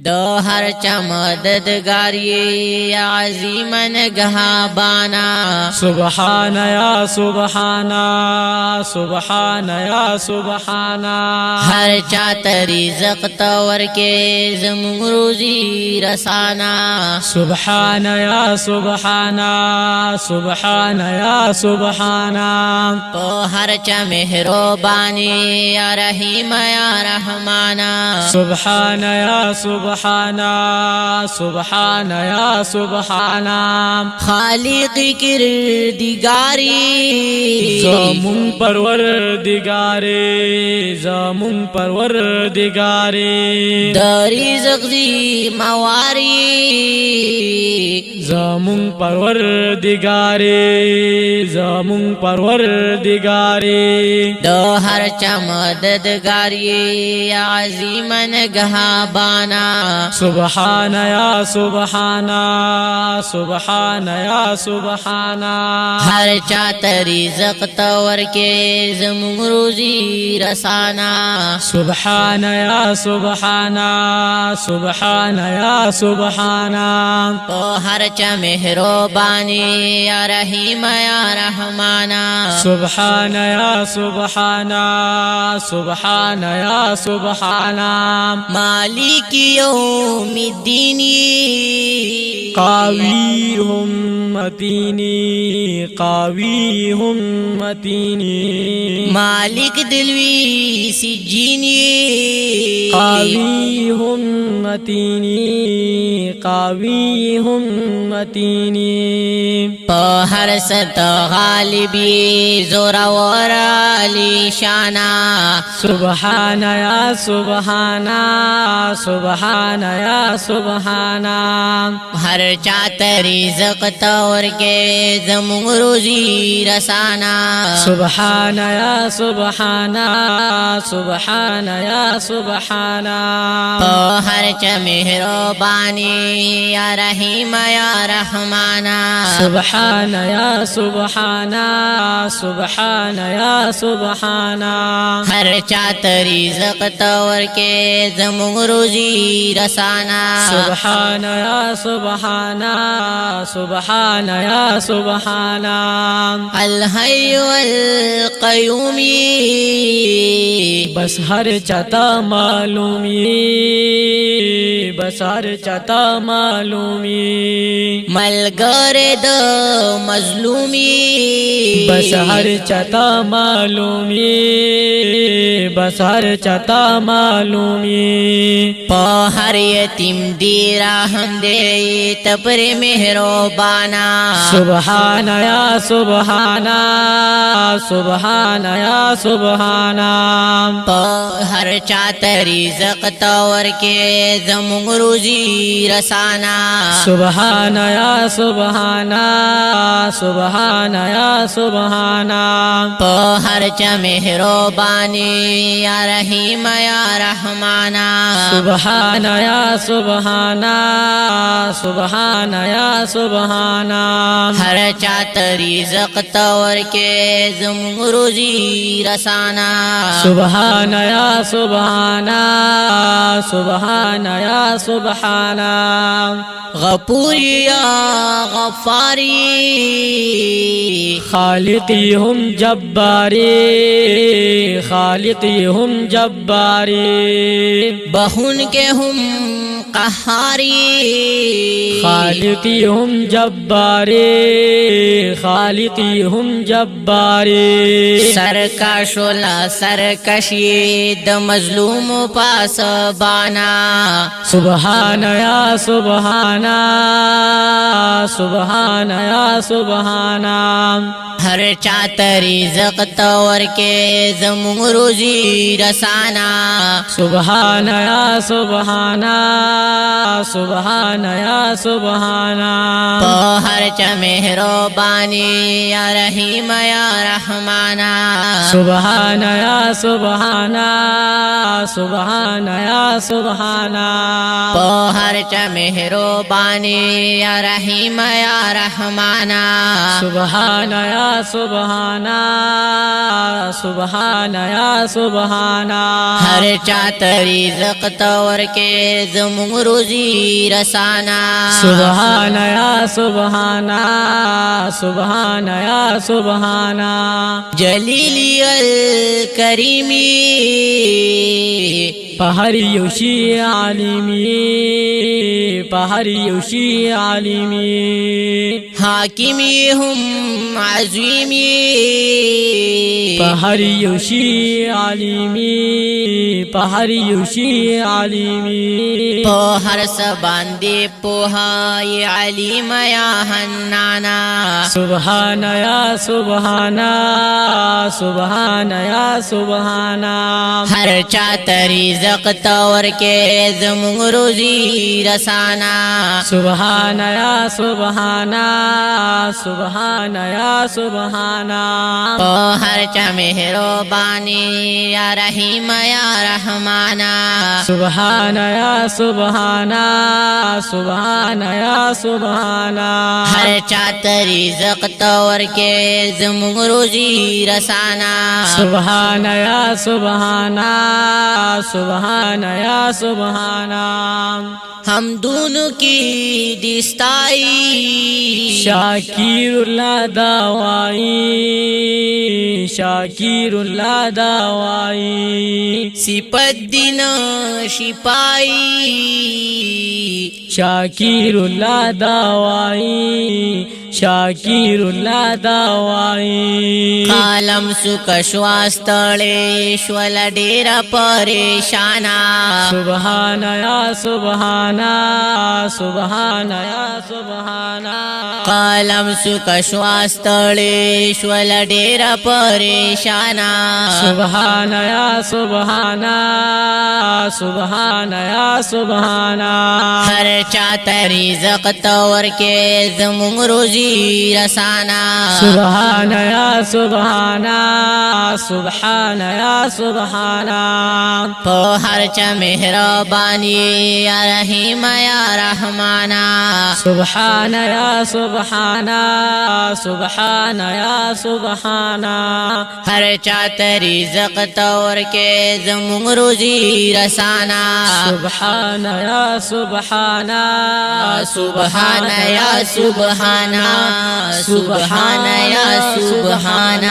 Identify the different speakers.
Speaker 1: دو ہر چا مددگار یہ عظیم نگہبانا
Speaker 2: سبحان یا سبحانا سبحان یا سبحانا
Speaker 1: ہر چا رزق تور کے زمون روزی رسانا
Speaker 2: سبحان یا سبحانا سبحان یا سبحانا
Speaker 1: تو ہر چا مہربانی یا رحیم یا رحمانا
Speaker 2: سبحان یا سبحانا سبحان یا سبحانا
Speaker 1: خالق کردگاری
Speaker 2: زمون پروردگاری زمون پروردگاری
Speaker 1: داری زغزی مواری
Speaker 2: زمون پروردگاری زمون پروردگاری
Speaker 1: دو ہر چا مددگاری عظیم نگہبانا
Speaker 2: سبحان یا سبحانا سبحان یا سبحانا
Speaker 1: ہر چا رزق تور کے زمون روزی رسانا
Speaker 2: سبحان یا سبحانا سبحان یا سبحانا
Speaker 1: تو ہر چا مہربانی یا رحیم یا رحمانا
Speaker 2: سبحان یا سبحانا سبحان یا سبحانا
Speaker 1: مالک یوم الدین
Speaker 2: قاویہم متینی قاویہم متینی
Speaker 1: مالک دلوی سجینی
Speaker 2: قاویہم متینی قاویہم متینی
Speaker 1: ہر ست غالبی زورا ورالی شانا
Speaker 2: سبحان یا سبحانا سبحان یا سبحانا
Speaker 1: ہر چاہت رزق تور کے زمون روزی رسانا
Speaker 2: سبحان یا سبحانا سبحان یا سبحانا
Speaker 1: ہر چا مہربانی یا رحیم یا رحمانا
Speaker 2: سبحان یا سبحانا سبحان یا سبحانا
Speaker 1: ہر چاہت رزق تور کے زمون روزی رسانا
Speaker 2: سبحان یا سبحانا سبحان یا سبحانا
Speaker 1: الحی والقیوم
Speaker 2: بس ہر چتا معلومی بس ہر چتا معلومی
Speaker 1: ملگر دو مظلومی
Speaker 2: بس ہر چتا معلومی بس ہر چتا معلومی
Speaker 1: ہر یتیم دی رحم دے تپر مہربانا
Speaker 2: سبحان یا سبحانا سبحان یا سبحانا
Speaker 1: ہر چاہت رزق تور کے زمون روزی رسانا
Speaker 2: سبحان یا سبحانا سبحان یا سبحانا
Speaker 1: ہر چا مہربانی یا رحیم یا رحمانا
Speaker 2: سبحان یا سبحانا سبحان یا سبحانا
Speaker 1: ہر چاہت رزق تور کے زمون روزی رسانا
Speaker 2: سبحان یا سبحانا سبحان یا سبحانا
Speaker 1: غفور یا غفاری
Speaker 2: خالقی ہم جباری خالقی ہم جباری
Speaker 1: بہن کے ہم قہاری
Speaker 2: خالقی ہم جباری خالقی ہم جباری
Speaker 1: سر کا شولا سر کشی د مظلوم پاس بانا
Speaker 2: سبحان یا سبحانا سبحان یا سبحانا
Speaker 1: ہر چاہت رزق تور کے زمون روزی رسانا
Speaker 2: سبحان یا سبحانا سبحان یا سبحانا
Speaker 1: ہر چا مہربانی یا رحیم یا رحمانا
Speaker 2: سبحان یا سبحانا سبحان یا سبحانا
Speaker 1: ہر ہر چا مہربانی یا رحیم یا رحمانا
Speaker 2: سبحان یا سبحان سبحان یا سبحان
Speaker 1: ہر چاہت رزق تور کے زمون روزی رسانا
Speaker 2: سبحان یا سبحان سبحان یا سبحان
Speaker 1: جلیلی الکریمی
Speaker 2: پہر یوشی عالمی پہر یوشی عالمی
Speaker 1: حاکمی ہم عظیمی
Speaker 2: پہر یوشی عالمی پہر یوشی عالمی
Speaker 1: ہر سباندے پوہائی علیم یا حنانا
Speaker 2: سبحان یا سبحان سبحان یا سبحان
Speaker 1: ہر چاہت رزق تور کے زمون روزی رسانا
Speaker 2: سبحان یا سبحان سبحان یا سبحان
Speaker 1: ہر چا مہربانی یا رحیم یا رحمانا
Speaker 2: سبحان یا سبحان سبحان یا سبحان
Speaker 1: ہر چاہت رزق تور کے زمون روزی رسانا
Speaker 2: سبحان یا سبحان سبحان یا سبحان
Speaker 1: ہم دونوں کی دستائی
Speaker 2: شاکر اللہ دوائی شاکر اللہ دوائی
Speaker 1: صفت دن شپائی
Speaker 2: شاکر اللہ دوائی شاکر اللہ دوائی
Speaker 1: کالم سکشواستڑے شول ڈیرا پریشانا
Speaker 2: سبحان یا سبحان سبحان یا سبحان
Speaker 1: کالم سکشواستڑے شول ڈیرا پریشانا
Speaker 2: سبحان یا سبحان سبحان یا سبحان
Speaker 1: ہر چاہت رزق تور کے زمون روزی رسانا
Speaker 2: سبحان یا سبحان سبحان یا سبحان
Speaker 1: ہر چا مہربانی یا رحیم یا رحمانا
Speaker 2: سبحان یا سبحان سبحان یا سبحان
Speaker 1: ہر چاہت رزق تور کے زمون روزی رسانا
Speaker 2: سبحان یا سبحان
Speaker 1: سبحان یا سبحان سبحان یا سبحان